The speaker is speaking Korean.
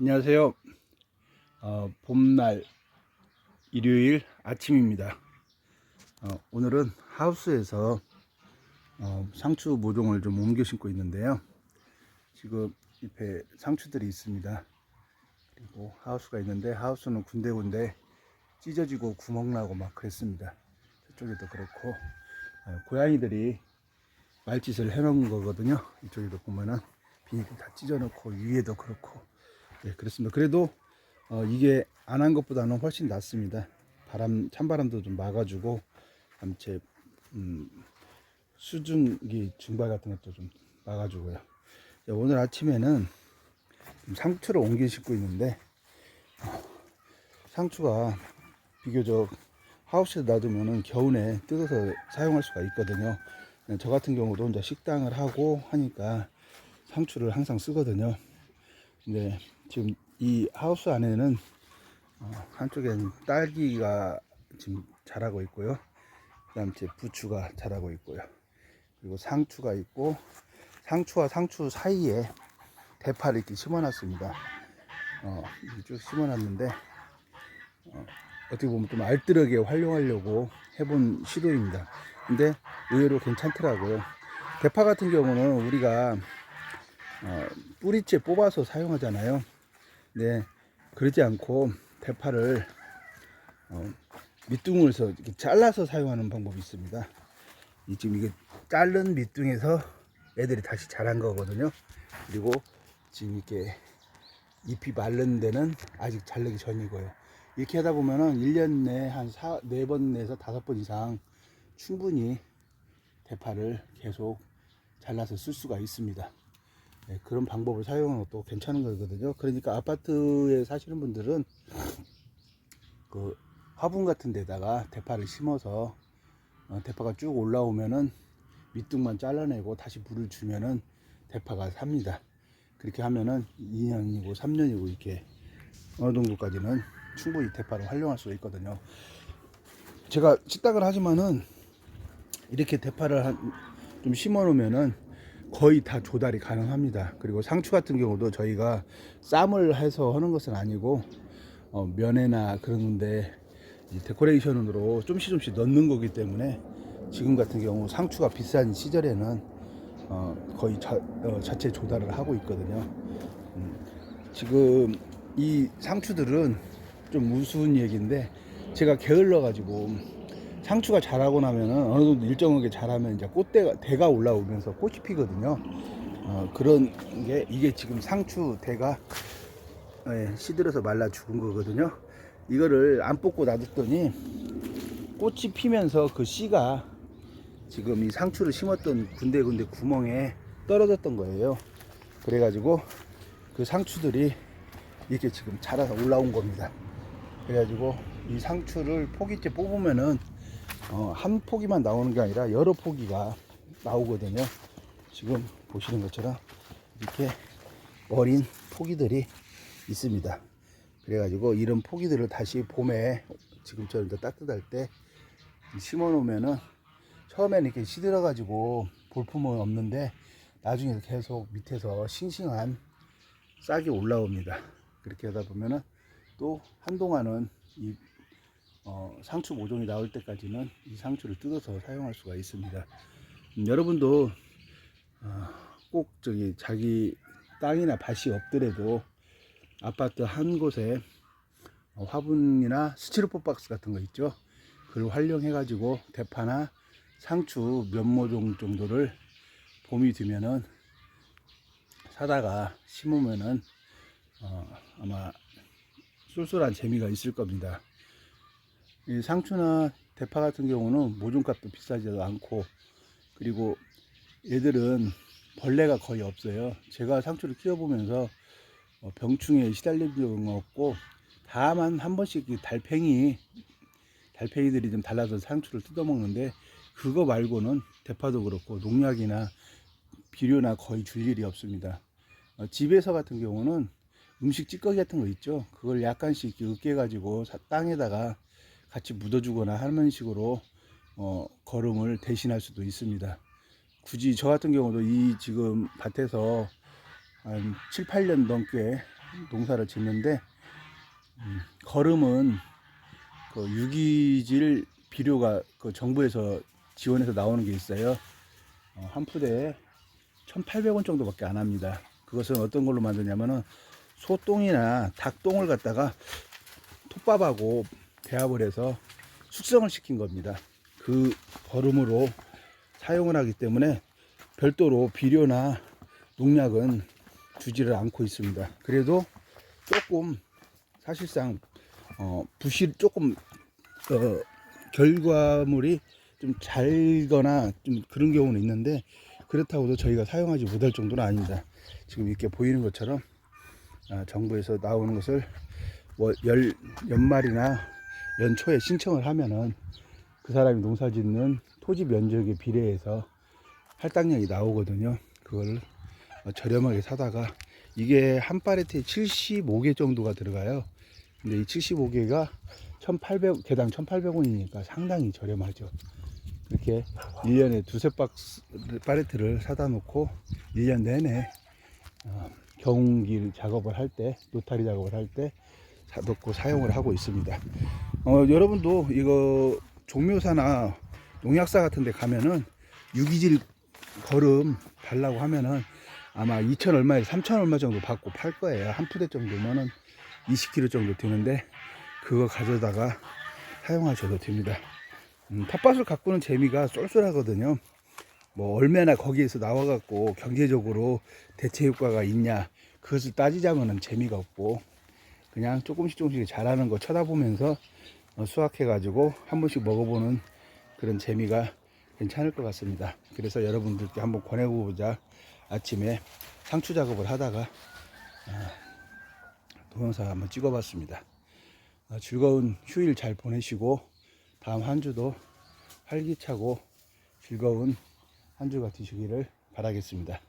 안녕하세요. 봄날 일요일 아침입니다. 오늘은 하우스에서 상추 모종을 좀 옮겨 심고 있는데요. 지금 잎에 상추들이 있습니다. 그리고 하우스가 있는데 하우스는 군데군데 찢어지고 구멍나고 막 그랬습니다. 저쪽에도 그렇고 고양이들이 말짓을 해놓은 거거든요. 이쪽에도 보면은 비닐을 다 찢어놓고 위에도 그렇고 그렇습니다. 그래도 이게 안 한 것보다는 훨씬 낫습니다. 찬바람도 좀 막아주고 제 수증기 증발 같은 것도 좀 막아주고요. 오늘 아침에는 상추를 옮겨 심고 있는데 상추가 비교적 하우스에 놔두면 겨우내 뜯어서 사용할 수가 있거든요. 저 같은 경우도 혼자 식당을 하고 하니까 상추를 항상 쓰거든요. 근데 지금 이 하우스 안에는 한쪽엔 딸기가 지금 자라고 있고요. 그 다음 제 부추가 자라고 있고요. 그리고 상추가 있고 상추와 상추 사이에 대파를 이렇게 심어놨습니다. 쭉 심어놨는데 어떻게 보면 좀 알뜰하게 활용하려고 해본 시도입니다. 근데 의외로 괜찮더라고요. 대파 같은 경우는 우리가 뿌리째 뽑아서 사용하잖아요. 네, 그러지 않고 대파를 밑둥에서 이렇게 잘라서 사용하는 방법이 있습니다. 지금 이게 자른 밑둥에서 애들이 다시 자란 거거든요. 그리고 지금 이렇게 잎이 마른 데는 아직 자르기 전이고요. 이렇게 하다 보면은 1년 내에 한 4번에서 5번 이상 충분히 대파를 계속 잘라서 쓸 수가 있습니다. 네, 그런 방법을 사용하는 것도 괜찮은 거거든요. 그러니까 아파트에 사시는 분들은 그 화분 같은 데다가 대파를 심어서 대파가 쭉 올라오면은 밑둥만 잘라내고 다시 물을 주면은 대파가 삽니다. 그렇게 하면은 2년이고 3년이고 이렇게 어느 정도까지는 충분히 대파를 활용할 수 있거든요. 제가 식당을 하지만은 이렇게 대파를 좀 심어 놓으면은 거의 다 조달이 가능합니다. 그리고 상추 같은 경우도 저희가 쌈을 해서 하는 것은 아니고 면에나 그런데 데코레이션으로 좀씩 넣는 거기 때문에 지금 같은 경우 상추가 비싼 시절에는 거의 자체 조달을 하고 있거든요. 지금 이 상추들은 좀 우스운 얘기인데 제가 게을러 가지고 상추가 자라고 나면은 어느 정도 일정하게 자라면 이제 대가 올라오면서 꽃이 피거든요. 그런 게 이게 지금 상추 대가 시들어서 말라 죽은 거거든요. 이거를 안 뽑고 놔뒀더니 꽃이 피면서 그 씨가 지금 이 상추를 심었던 군데군데 구멍에 떨어졌던 거예요. 그래가지고 그 상추들이 이렇게 지금 자라서 올라온 겁니다. 그래가지고 이 상추를 포기째 뽑으면은 한 포기만 나오는 게 아니라 여러 포기가 나오거든요. 지금 보시는 것처럼 이렇게 어린 포기들이 있습니다. 그래가지고 이런 포기들을 다시 봄에 지금처럼 따뜻할 때 심어 놓으면은 처음에는 이렇게 시들어 가지고 볼품은 없는데 나중에 계속 밑에서 싱싱한 싹이 올라옵니다. 그렇게 하다 보면은 또 한동안은 이 상추 모종이 나올 때까지는 이 상추를 뜯어서 사용할 수가 있습니다. 여러분도 꼭 자기 땅이나 밭이 없더라도 아파트 한 곳에 화분이나 스티로폼 박스 같은 거 있죠. 그걸 활용해 가지고 대파나 상추 몇 모종 정도를 봄이 되면은 사다가 심으면은 아마 쏠쏠한 재미가 있을 겁니다. 이 상추나 대파 같은 경우는 모종값도 비싸지도 않고 그리고 얘들은 벌레가 거의 없어요. 제가 상추를 키워보면서 병충해에 시달린 적은 없고 다만 한 번씩 달팽이들이 좀 달라서 상추를 뜯어먹는데 그거 말고는 대파도 그렇고 농약이나 비료나 거의 줄 일이 없습니다. 집에서 같은 경우는 음식 찌꺼기 같은 거 있죠. 그걸 약간씩 으깨 가지고 땅에다가 같이 묻어주거나 하는 식으로 거름을 대신할 수도 있습니다. 굳이 저 같은 경우도 이 지금 밭에서 한 7, 8년 넘게 농사를 짓는데 거름은 그 유기질 비료가 그 정부에서 지원해서 나오는 게 있어요. 한 푸대에 1,800원 정도밖에 안 합니다. 그것은 어떤 걸로 만드냐면은 소똥이나 닭똥을 갖다가 톱밥하고 배합을 해서 숙성을 시킨 겁니다. 그 거름으로 사용을 하기 때문에 별도로 비료나 농약은 주지를 않고 있습니다. 그래도 조금 사실상 부실 조금 결과물이 좀 잘거나 좀 그런 경우는 있는데 그렇다고 해도 저희가 사용하지 못할 정도는 아닙니다. 지금 이렇게 보이는 것처럼 정부에서 나오는 것을 연말이나 연초에 신청을 하면은 그 사람이 농사 짓는 토지 면적에 비례해서 할당량이 나오거든요. 그걸 저렴하게 사다가 이게 한 팔레트에 75개 정도가 들어가요. 근데 이 75개가 1,800, 개당 1,800원이니까 상당히 저렴하죠. 이렇게 1년에 두세 박스 팔레트를 사다 놓고 1년 내내 경운기 작업을 할 때, 노타리 작업을 할 때 사놓고 사용을 하고 있습니다. 여러분도 이거 종묘사나 농약사 같은 데 가면은 유기질 거름 달라고 하면은 아마 2천 얼마에서 3천 얼마 정도 받고 팔 거예요. 한 푸대 정도면은 20kg 정도 되는데 그거 가져다가 사용하셔도 됩니다. 텃밭을 가꾸는 재미가 쏠쏠하거든요. 뭐 얼마나 거기에서 나와갖고 경제적으로 대체 효과가 있냐 그것을 따지자면은 재미가 없고 그냥 조금씩 잘하는 거 쳐다보면서 수확해가지고 한 번씩 먹어보는 그런 재미가 괜찮을 것 같습니다. 그래서 여러분들께 한번 권해보자. 아침에 상추 작업을 하다가 동영상 한번 찍어봤습니다. 즐거운 휴일 잘 보내시고 다음 한 주도 활기차고 즐거운 한 주가 되시기를 바라겠습니다.